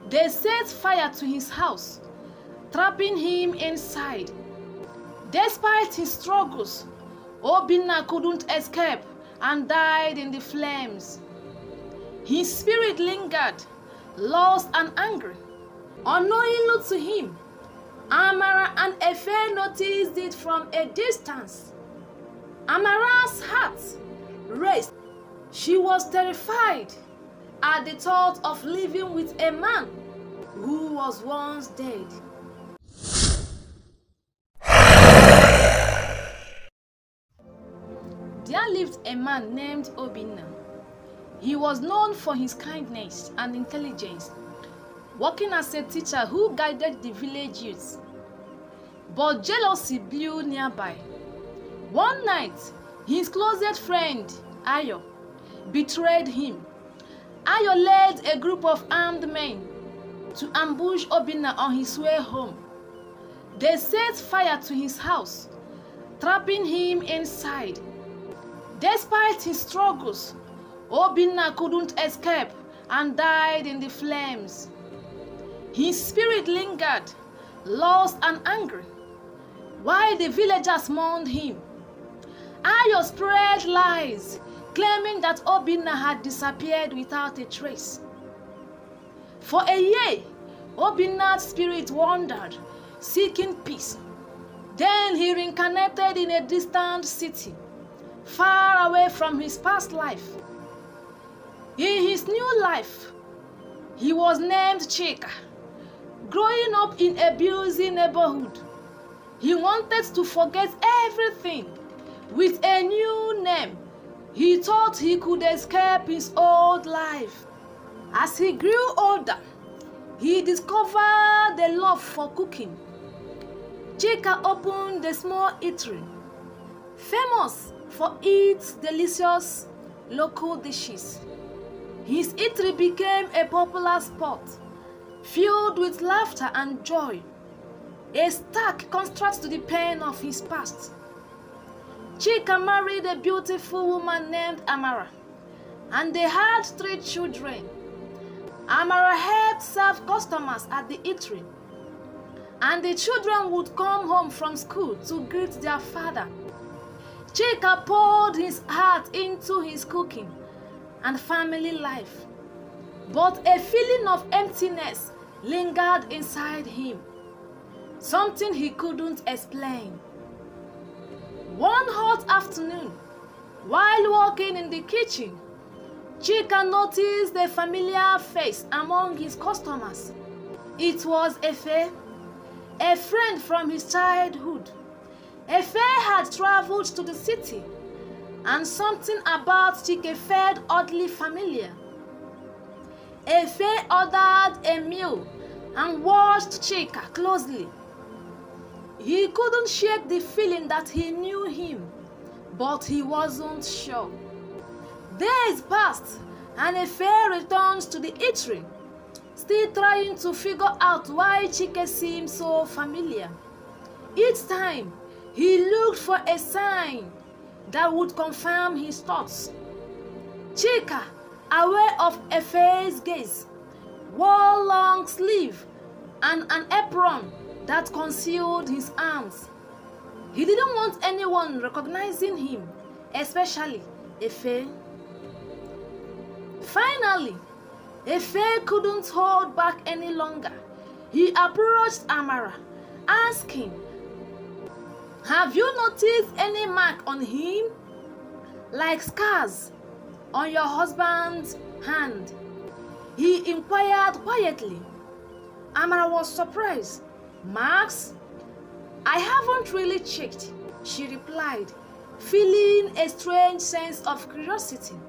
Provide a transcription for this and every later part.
They set fire to his house, trapping him inside. Despite his struggles, Obina couldn't escape and died in the flames. His spirit lingered, lost and angry. Unknowingly to him, Amara and Efe noticed it from a distance. Amara's heart raced. She was terrified at the thought of living with a man who was once dead. There lived a man named Obina. He was known for his kindness and intelligence, working as a teacher who guided the village youths. But jealousy blew nearby. One night, his closest friend, Ayo, betrayed him. Ayo led a group of armed men to ambush Obina on his way home. They set fire to his house, trapping him inside. Despite his struggles, Obina couldn't escape and died in the flames. His spirit lingered, lost and angry, while the villagers mourned him. Ayo spread lies, claiming that Obina had disappeared without a trace. For a year, Obina's spirit wandered, seeking peace. Then he reincarnated in a distant city, far away from his past life. In his new life, he was named Chika. Growing up in a busy neighborhood, he wanted to forget everything. With a new name, he thought he could escape his old life. As he grew older, he discovered the love for cooking. Chika opened a small eatery, famous for its delicious local dishes. His eatery became a popular spot, filled with laughter and joy, a stark contrast to the pain of his past. Chika married a beautiful woman named Amara, and they had 3 children. Amara helped serve customers at the eatery, and the children would come home from school to greet their father. Chika poured his heart into his cooking and family life, but a feeling of emptiness lingered inside him, something he couldn't explain. One hot afternoon, while walking in the kitchen, Chika noticed a familiar face among his customers. It was Efe, a friend from his childhood. Efe had traveled to the city, and something about Chika felt oddly familiar. Efe ordered a meal and watched Chika closely. He couldn't shake the feeling that he knew him, but he wasn't sure. Days passed, and Efe returned to the eatery, still trying to figure out why Chika seemed so familiar. Each time, he looked for a sign that would confirm his thoughts. Chika, aware of Efe's gaze, wore long sleeve and an apron that concealed his arms. He didn't want anyone recognizing him, especially Efe. Finally, Efe couldn't hold back any longer. He approached Amara, asking, "Have you noticed any mark on him, like scars on your husband's hand?" He inquired quietly. Amara was surprised. "Marks? I haven't really checked," she replied, feeling a strange sense of curiosity.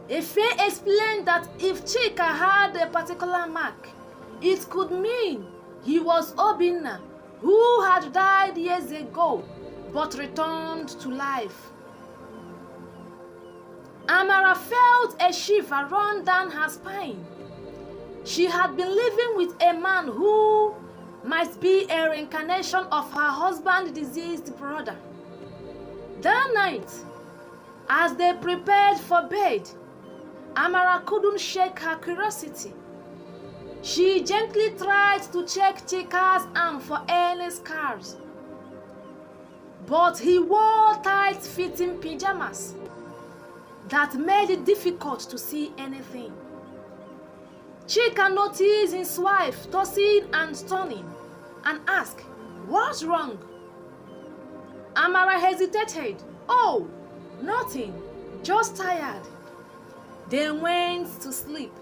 Efe explained that if Chika had a particular mark, it could mean he was Obina, who had died years ago but returned to life. Amara felt a shiver run down her spine. She had been living with a man who might be a reincarnation of her husband's deceased brother. That night, as they prepared for bed, Amara couldn't shake her curiosity. She gently tried to check Chika's arm for any scars, but he wore tight-fitting pajamas that made it difficult to see anything. Chika noticed his wife tossing and turning and asked, "What's wrong?" Amara hesitated. "Oh, nothing, just tired." They went to sleep.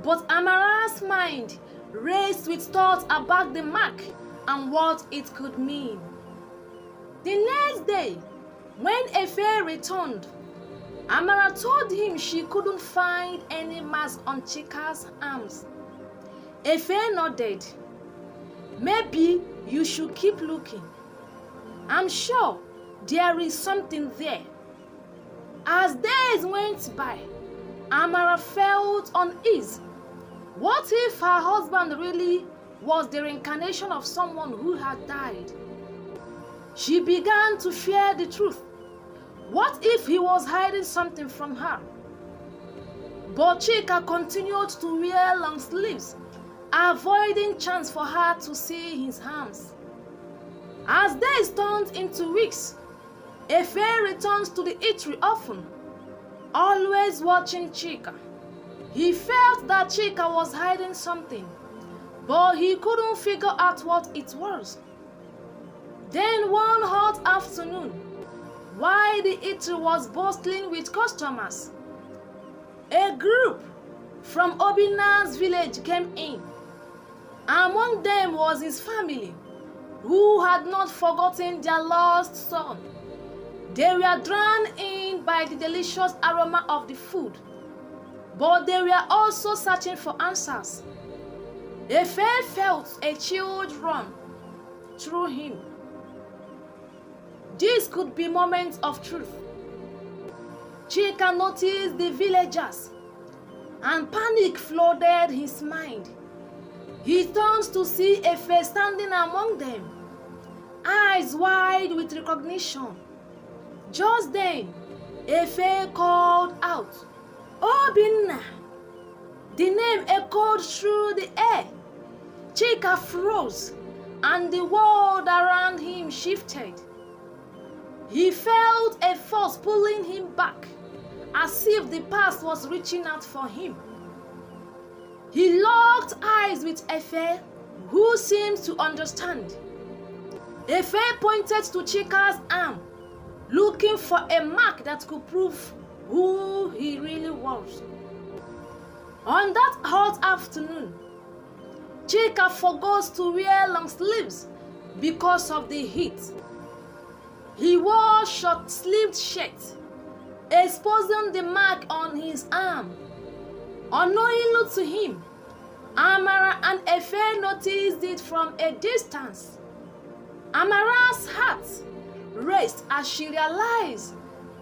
But Amara's mind raced with thoughts about the mark and what it could mean. The next day, when Efe returned, Amara told him she couldn't find any marks on Chika's arms. Efe nodded. "Maybe you should keep looking. I'm sure there is something there." As days went by, Amara felt uneasy. What if her husband really was the reincarnation of someone who had died? She began to fear the truth. What if he was hiding something from her? But Chika continued to wear long sleeves, avoiding chance for her to see his arms. As days turned into weeks, Efe returns to the eatery often, always watching Chika. He felt that Chika was hiding something, but he couldn't figure out what it was. Then one hot afternoon, while the eatery was bustling with customers, a group from Obina's village came in. Among them was his family, who had not forgotten their lost son. They were drawn in by the delicious aroma of the food, but they were also searching for answers. Efe felt a chill run through him. This could be moments of truth. Chika noticed the villagers, and panic flooded his mind. He turns to see Efe standing among them, eyes wide with recognition. Just then, Efe called out, "Obina!" The name echoed through the air. Chika froze, and the world around him shifted. He felt a force pulling him back, as if the past was reaching out for him. He locked eyes with Efe, who seemed to understand. Efe pointed to Chika's arm, looking for a mark that could prove who he really was. On that hot afternoon, Chika forgot to wear long sleeves because of the heat. He wore a short-sleeved shirt, exposing the mark on his arm. Unknowingly to him, Amara and Efe noticed it from a distance. Amara's heart raced as she realized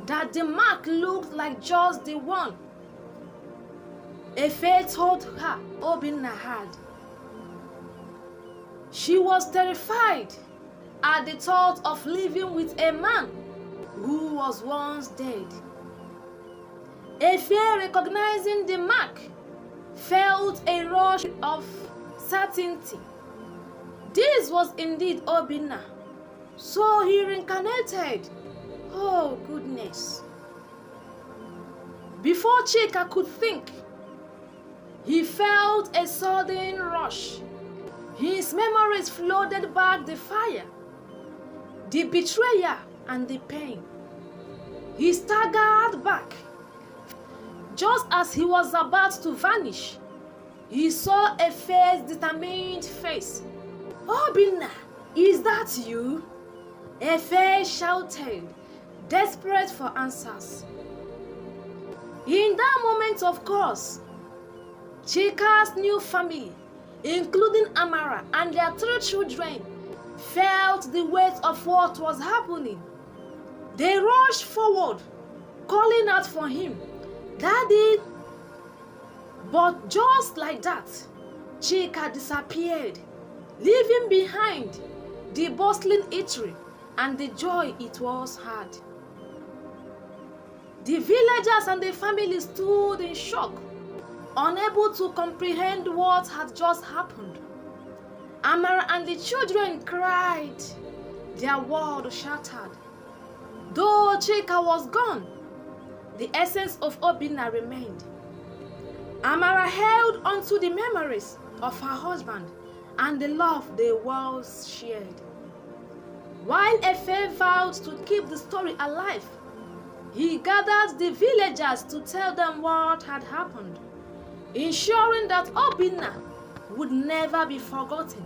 that the mark looked like just the one Efe told her Obina had. She was terrified at the thought of living with a man who was once dead. Efe, recognizing the mark, felt a rush of certainty. This was indeed Obina, so he reincarnated. Oh goodness. Before Chika could think, he felt a sudden rush. His memories flooded back the fire, the betrayal and the pain. He staggered back. Just as he was about to vanish, he saw a determined face. "Obina, is that you?" Efe shouted, desperate for answers. In that moment, of course, Chika's new family, including Amara and their 3 children, felt the weight of what was happening. They rushed forward, calling out for him, "Daddy!" But just like that, Chika disappeared, leaving behind the bustling eatery and the joy it was had. The villagers and the family stood in shock. unable to comprehend what had just happened. Amara and the children cried, their world shattered. Though Chika was gone, the essence of Obina remained. Amara held onto the memories of her husband and the love they once shared. While Efe vowed to keep the story alive, he gathered the villagers to tell them what had happened, ensuring that Obina would never be forgotten.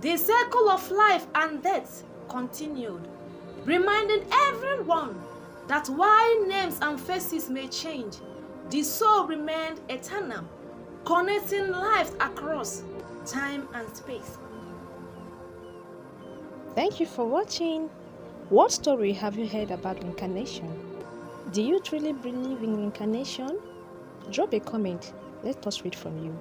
The cycle of life and death continued, reminding everyone that while names and faces may change, the soul remained eternal, connecting lives across time and space. Thank you for watching. What story have you heard about reincarnation? Do you truly believe in reincarnation? Drop a comment. Let us read from you.